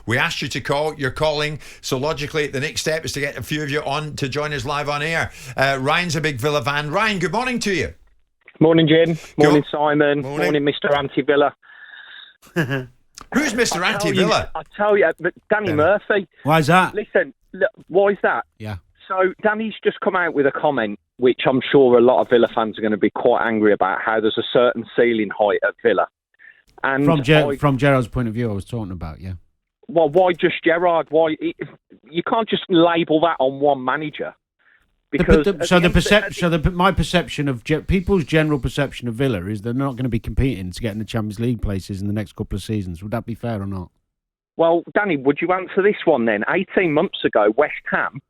We asked you to call. You're calling. So logically, the next step is to get a few of you on to join us live on air. Ryan's a big Villa fan. Ryan, good morning to you. Morning, Jim. Morning, Simon. Morning, Mr. Anti-Villa. Who's Mr. Anti-Villa? I tell you, but Danny Murphy. Why is that? Listen, look, why is that? Yeah. So Danny's just come out with a comment, which I'm sure a lot of Villa fans are going to be quite angry about, how there's a certain ceiling height at Villa. And from Gerard's point of view, I was talking about, yeah. Well, why just Gerard? Why you can't just label that on one manager? Because my perception of people's general perception of Villa is they're not going to be competing to get in the Champions League places in the next couple of seasons. Would that be fair or not? Well, Danny, would you answer this one then? 18 months ago, West Ham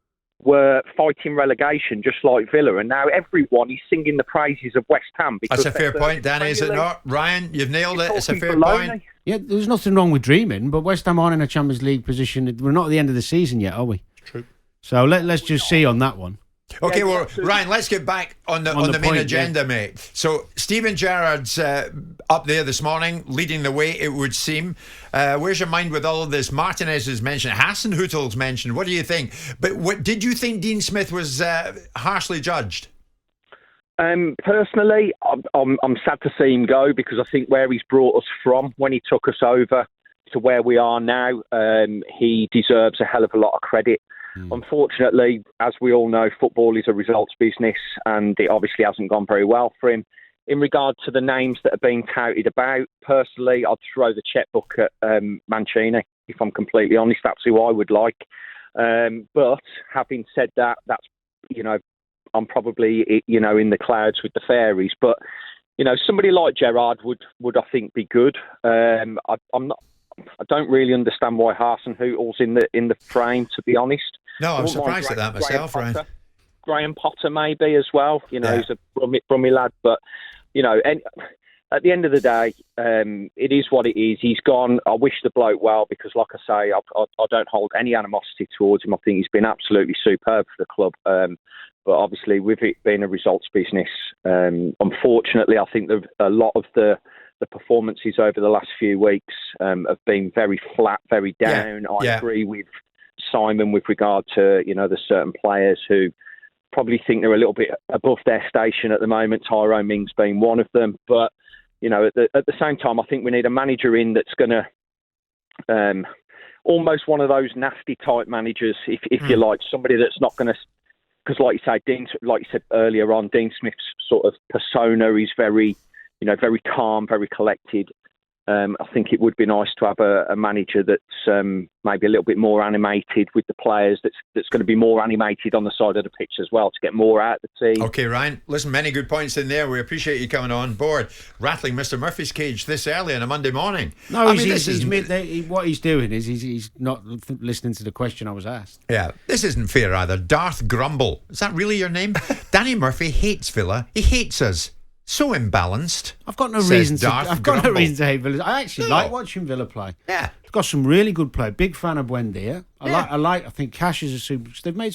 were fighting relegation just like Villa, and now everyone is singing the praises of West Ham. That's a fair point, Danny, is it not? Ryan, you've nailed it. It's a fair point. Yeah, there's nothing wrong with dreaming, but West Ham aren't in a Champions League position. We're not at the end of the season yet, are we? True. So let's just see on that one. Okay, well, Ryan, let's get back on the main agenda, mate. So, Steven Gerrard's up there this morning, leading the way, it would seem. Where's your mind with all of this? Martinez has mentioned, Hasenhüttl's mentioned. What do you think? But did you think Dean Smith was harshly judged? Personally, I'm sad to see him go, because I think where he's brought us from when he took us over to where we are now, he deserves a hell of a lot of credit. Unfortunately, as we all know, football is a results business, and it obviously hasn't gone very well for him. In regard to the names that are being touted about, personally, I'd throw the checkbook at Mancini, if I'm completely honest. That's who I would like. But having said that, that's, I'm probably, in the clouds with the fairies. But, somebody like Gerrard would I think, be good. I don't really understand why Hasenhüttl's in the frame, to be honest. No, I'm surprised at that myself, Ryan. Graham Potter maybe as well. He's a Brummy lad, but and at the end of the day, it is what it is. He's gone. I wish the bloke well, because, like I say, I don't hold any animosity towards him. I think he's been absolutely superb for the club. But obviously, with it being a results business, unfortunately, I think a lot of the performances over the last few weeks have been very flat, very down. I agree with Simon with regard to, there's certain players who probably think they're a little bit above their station at the moment, Tyrone Mings being one of them. But, at the same time, I think we need a manager in that's going to, almost one of those nasty type managers, if you like, somebody that's not going to, because like you said earlier on, Dean Smith's sort of persona is very, very calm, very collected. I think it would be nice to have a manager that's maybe a little bit more animated with the players, that's going to be more animated on the side of the pitch as well, to get more out of the team. Okay, Ryan, listen, many good points in there. We appreciate you coming on board, rattling Mr. Murphy's cage this early on a Monday morning. No, what he's doing is he's not listening to the question I was asked. Yeah, this isn't fair either. Darth Grumble, is that really your name? Danny Murphy hates Villa. He hates us. So imbalanced. I've got no reason to hate Villa. I actually like watching Villa play. Yeah, they've got some really good play. Big fan of Buendia. I think Cash is a super. They've made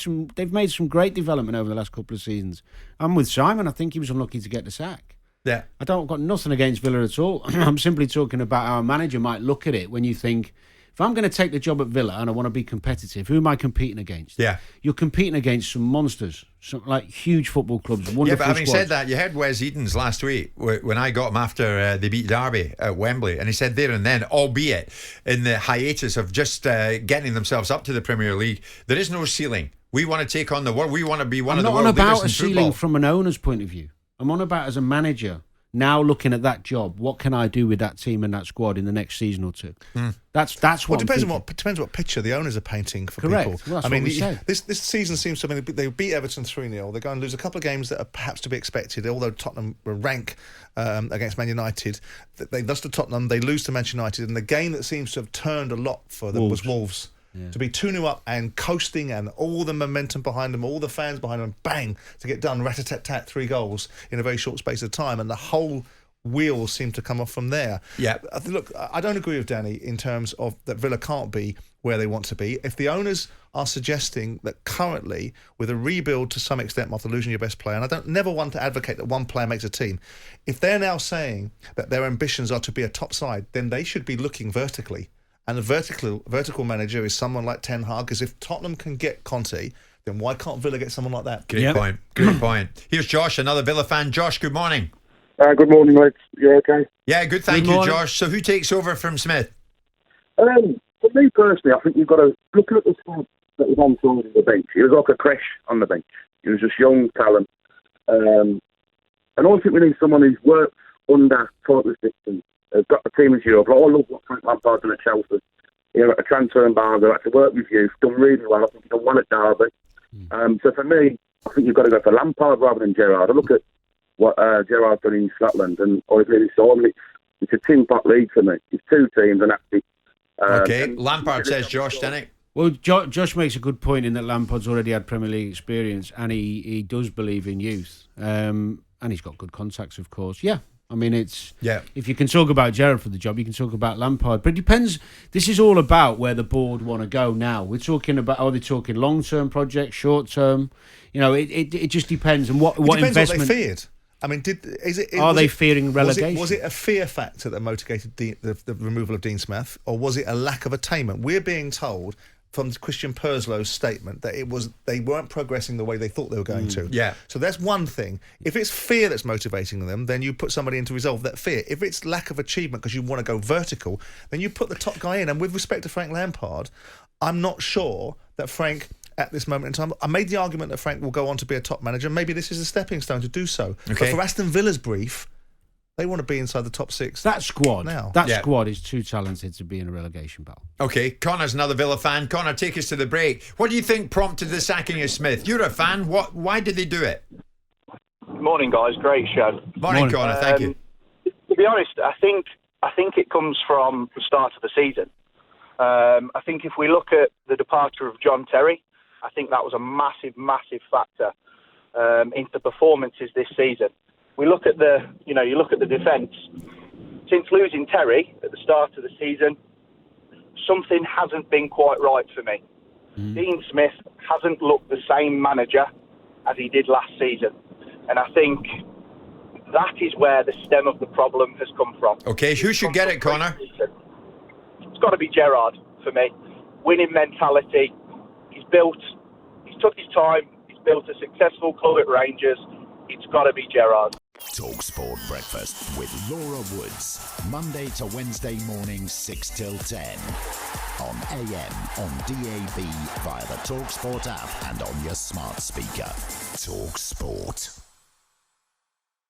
some great development over the last couple of seasons. I'm with Simon. I think he was unlucky to get the sack. Yeah, I've got nothing against Villa at all. I'm simply talking about how a manager might look at it when you think, if I'm going to take the job at Villa and I want to be competitive, who am I competing against? Yeah. You're competing against some monsters, some like huge football clubs, wonderful but having squads. said that, you heard Wes Edens last week when I got him after they beat Derby at Wembley, and he said there and then, albeit in the hiatus of just getting themselves up to the Premier League, there is no ceiling. We want to take on the world. We want to be one of the world leaders in football. I'm not about a ceiling from an owner's point of view. I'm on about as a manager. Now looking at that job, what can I do with that team and that squad in the next season or two? That's what. Well, depends what picture the owners are painting for Correct. people. Well, this season seems something. They beat Everton 3-0. They're going to lose a couple of games that are perhaps to be expected. Although Tottenham were rank against Man United, they lost to Tottenham. They lose to Manchester United, and the game that seems to have turned a lot for them was Wolves. Yeah. To be 2-0 up and coasting, and all the momentum behind them, all the fans behind them, bang, to get done, rat-a-tat-tat, 3 goals in a very short space of time, and the whole wheels seem to come off from there. Yeah. Look, I don't agree with Danny in terms of that Villa can't be where they want to be. If the owners are suggesting that currently, with a rebuild to some extent after losing your best player, and I don't never want to advocate that one player makes a team, if they're now saying that their ambitions are to be a top side, then they should be looking vertically and a vertical manager is someone like Ten Hag. Because if Tottenham can get Conte, then why can't Villa get someone like that? Great point. Great point. Here's Josh, another Villa fan. Josh, good morning. Good morning, lads. You okay? Yeah, good. Thank you, Josh. So who takes over from Smith? For me personally, I think you've got to look at the squad that was on the bench. It was like a crash on the bench. It was just young talent. And I think we need someone who's worked under tight restrictions, has got the team as Europe. Like, I love what Frank Lampard done at Chelsea. A transfer embargo, had to work with youth, done really well. I think he's done well at Derby. So for me, I think you've got to go for Lampard rather than Gerrard. I look at what Gerrard's done in Scotland, and I really saw him. It's a tin-pot league for me. It's two teams, and that's it. Okay, Lampard says Josh, didn't it? Well, Josh makes a good point in that Lampard's already had Premier League experience, and he does believe in youth, and he's got good contacts, of course. Yeah, I mean, if you can talk about Gerrard for the job, you can talk about Lampard, but it depends. This is all about where the board want to go now. We're talking about, are they talking long-term projects, short-term? It just depends on what depends investment. What they feared. I mean, are they fearing relegation? Was it a fear factor that motivated the removal of Dean Smith, or was it a lack of attainment? We're being told from Christian Perslow's statement that they weren't progressing the way they thought they were going to. Yeah. So that's one thing. If it's fear that's motivating them, then you put somebody in to resolve that fear. If it's lack of achievement because you want to go vertical, then you put the top guy in. And with respect to Frank Lampard, I'm not sure that Frank, at this moment in time, I made the argument that Frank will go on to be a top manager. Maybe this is a stepping stone to do so. Okay. But for Aston Villa's brief, they want to be inside the top six. That squad now. Squad is too talented to be in a relegation battle. Okay, Connor's another Villa fan. Connor, take us to the break. What do you think prompted the sacking of Smith? You're a fan. Why did they do it? Morning, guys. Great show. Morning. Connor. Thank you. To be honest, I think it comes from the start of the season. I think if we look at the departure of John Terry, I think that was a massive, massive factor into the performances this season. We look at you look at the defence. Since losing Terry at the start of the season, something hasn't been quite right for me. Dean Smith hasn't looked the same manager as he did last season. And I think that is where the stem of the problem has come from. Okay, who should get it, Connor? It's got to be Gerrard for me. Winning mentality. He's took his time. He's built a successful club at Rangers. It's got to be Gerrard. talkSPORT Breakfast with Laura Woods. Monday to Wednesday morning, 6 till 10. On AM, on DAB, via the talkSPORT app and on your smart speaker. talkSPORT.